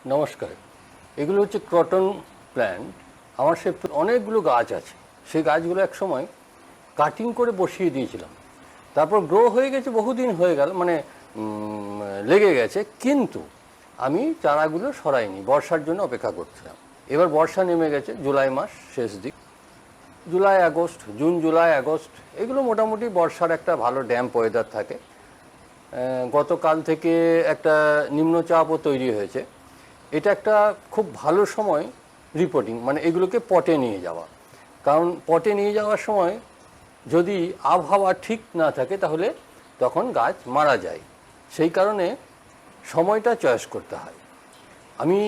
নমস্কার। এগুলো হচ্ছে ক্রটন প্ল্যান্ট। আমার সে অনেকগুলো গাছ আছে, সেই গাছগুলো এক সময় কাটিং করে বসিয়ে দিয়েছিলাম, তারপর গ্রো হয়ে গেছে, বহুদিন হয়ে গেল, মানে লেগে গেছে, কিন্তু আমি চারাগুলো সরাইনি, বর্ষার জন্য অপেক্ষা করছিলাম। এবার বর্ষা নেমে গেছে, জুলাই মাস শেষ দিক, July August, June July August, এগুলো মোটামুটি বর্ষার একটা ভালো ড্যাম্প ওয়েদার থাকে। গতকাল থেকে একটা নিম্নচাপও তৈরি হয়েছে। এটা একটা খুব ভালো সময় রিপোর্টিং, মানে এগুলোকে পটে নিয়ে যাওয়া। কারণ পটে নিয়ে যাওয়ার সময় যদি আবহাওয়া ঠিক না থাকে তাহলে তখন গাছ মারা যায়, সেই কারণে সময়টা চয়েস করতে হয়। আমি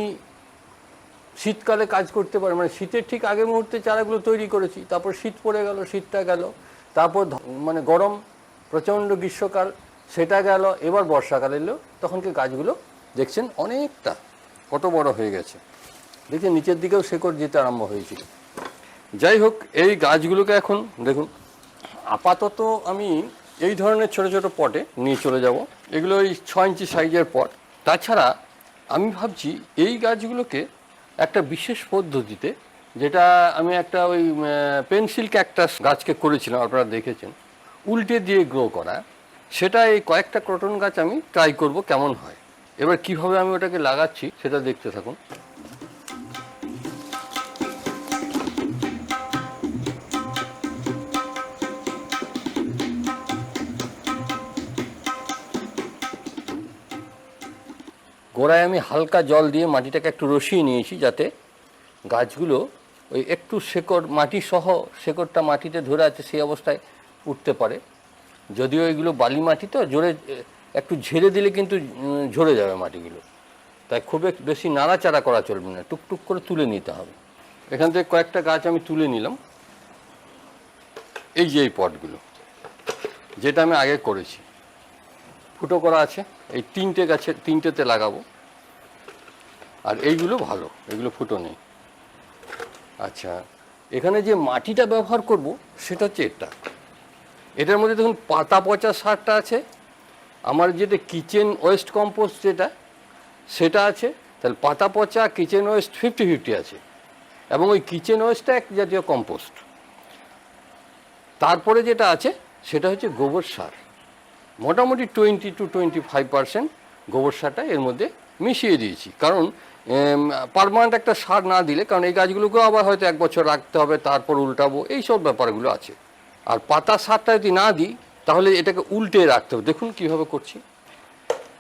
শীতকালে কাজ করতে পারি, মানে শীতের ঠিক আগে মুহূর্তে চারাগুলো তৈরি করেছি, তারপর শীত পড়ে গেল, শীতটা গেল, তারপর মানে গরম, প্রচণ্ড গ্রীষ্মকাল, সেটা গেল, এবার বর্ষাকাল এলো, তখনকে গাছগুলো দেখছেন অনেকটা কত বড় হয়ে গেছে, দেখছেন নিচের দিকেও শেকড় যেতে আরম্ভ হয়েছিল। যাই হোক, এই গাছগুলোকে এখন দেখুন, আপাতত আমি এই ধরনের ছোট ছোট পটে নিয়ে চলে যাব। এগুলো ওই 6 ইঞ্চি সাইজের পট। তাছাড়া আমি ভাবছি এই গাছগুলোকে একটা বিশেষ পদ্ধতিতে, যেটা আমি একটা ওই পেন্সিল ক্যাকটাস গাছকে করেছিলাম, আপনারা দেখেছেন, উল্টে দিয়ে গ্রো করা, সেটা এই কয়েকটা ক্রটন গাছ আমি ট্রাই করব কেমন হয়। এবার কিভাবে আমি ওটাকে লাগাচ্ছি সেটা দেখতে থাকুন। গোড়ায় আমি হালকা জল দিয়ে মাটিটাকে একটু রসিয়ে নিয়েছি, যাতে গাছগুলো ওই একটু শেকড়, মাটি সহ শেকড়টা মাটিতে ধরে আছে সেই অবস্থায় উঠতে পারে। যদিও এগুলো বালি মাটি, তো জোরে একটু ঝেড়ে দিলে কিন্তু ঝরে যাবে মাটিগুলো, তাই খুব বেশি নাড়াচাড়া করা চলবে না, টুকটুক করে তুলে নিতে হবে। এখান থেকে কয়েকটা গাছ আমি তুলে নিলাম। এই যে এই পটগুলো, যেটা আমি আগে করেছি, ফুটো করা আছে, এই 3টে গাছের 3টেতে লাগাবো। আর এইগুলো ভালো, এগুলো ফুটো নেই। আচ্ছা, এখানে যে মাটিটা ব্যবহার করব সেটা হচ্ছে এটার মধ্যে দেখুন পাতা পচা সারটা আছে, আমার যেটা কিচেন ওয়েস্ট কম্পোস্ট সেটা আছে। তাহলে পাতা পচা কিচেন ওয়েস্ট 50-50 আছে, এবং ওই কিচেন ওয়েস্টটা এক জাতীয় কম্পোস্ট। তারপরে যেটা আছে সেটা হচ্ছে গোবর সার, মোটামুটি 20-25% গোবর সারটা এর মধ্যে মিশিয়ে দিয়েছি। কারণ পার্মানেন্ট একটা সার না দিলে, কারণ এই গাছগুলোকেও আবার হয়তো 1 বছর রাখতে হবে, তারপর উল্টাবো, এই সব ব্যাপারগুলো আছে। আর পাতা সারটা যদি না দিই তাহলে এটাকে উল্টে রাখতে হবে। দেখুন কীভাবে করছি।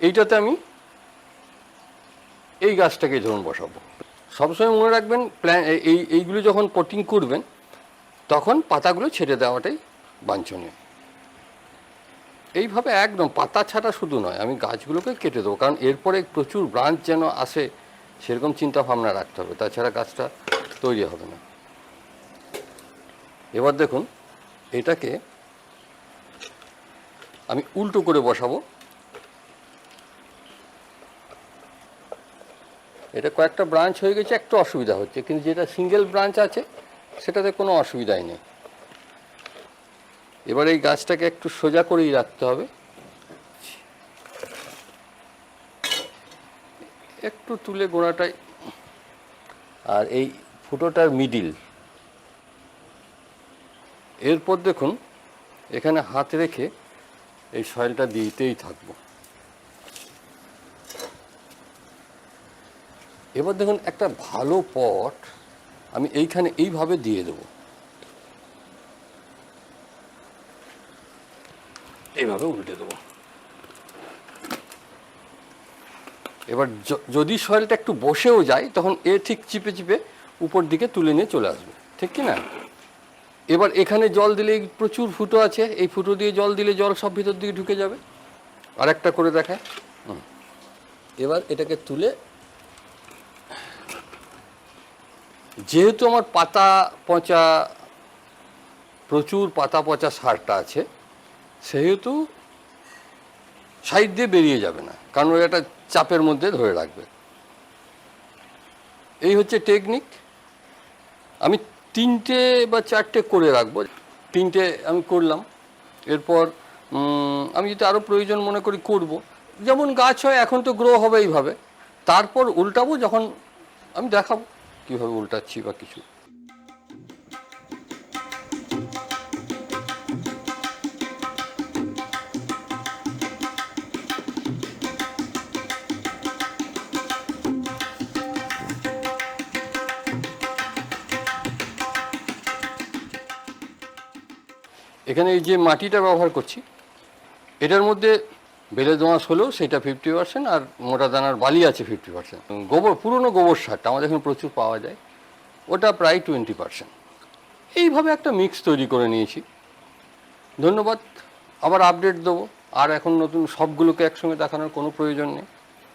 এইটাতে আমি এই গাছটাকে ধরুন বসাবো। সবসময় মনে রাখবেন, এইগুলো যখন পটিং করবেন তখন পাতাগুলো ছেড়ে দেওয়াটাই বাঞ্ছনীয়। এইভাবে একদম পাতা ছাটা শুধু নয়, আমি গাছগুলোকে কেটে দেবো, কারণ এরপরে প্রচুর ব্রাঞ্চ যেন আসে সেরকম চিন্তা ভাবনা রাখতে হবে, তাছাড়া গাছটা তৈরি হবে না। এবার দেখুন, এটাকে আমি উল্টো করে বসাবো। এটা কয়েকটা ব্রাঞ্চ হয়ে গেছে, একটু অসুবিধা হচ্ছে, কিন্তু যেটা সিঙ্গেল ব্রাঞ্চ আছে সেটাতে কোনো অসুবিধাই নেই। এবার এই গাছটাকে একটু সোজা করেই রাখতে হবে, একটু তুলে গোড়াটায়, আর এই ফুটোটার মিডিল। এরপর দেখুন, এখানে হাত রেখে এই সয়েলটা দিতেই থাকবো। এবার দেখুন, একটা ভালো পট আমি এইখানে এইভাবে দিয়ে দেবো, এইভাবে উল্টে দেবো। এবার যদি সয়েলটা একটু বসেও যায় তখন এ ঠিক চিপে চিপে উপর দিকে তুলে নিয়ে চলে আসবে, ঠিক কি না? এবার এখানে জল দিলে প্রচুর ফুটো আছে, এই ফুটো দিয়ে জল দিলে জল সব ভিতর দিকে ঢুকে যাবে। আর একটা করে দেখায়। এবার এটাকে তুলে, যেহেতু আমার পাতা পচা, প্রচুর পাতা পচা সারটা আছে, সেহেতু সাইড দিয়ে বেরিয়ে যাবে না, কারণ ওই একটা চাপের মধ্যে ধরে রাখবে। এই হচ্ছে টেকনিক। আমি 3টে বা 4টে করে রাখবো। 3টে আমি করলাম, এরপর আমি যদি আরও প্রয়োজন মনে করি করব। যেমন গাছ হয় এখন তো গ্রো হবে এইভাবে, তারপর উল্টাবো যখন আমি দেখাবো কীভাবে উল্টাচ্ছি বা কিছু। এখানে এই যে মাটিটা ব্যবহার করছি, এটার মধ্যে বেলে দোঁয়াশ হলেও সেটা 50%, আর মোটা দানার বালি আছে 50%। গোবর, পুরনো গোবর সারটা আমাদের এখানে প্রচুর পাওয়া যায়, ওটা প্রায় 20%। এইভাবে একটা মিক্স তৈরি করে নিয়েছি। ধন্যবাদ, আবার আপডেট দেবো। আর এখন নতুন সবগুলোকে একসঙ্গে দেখানোর কোনো প্রয়োজন নেই।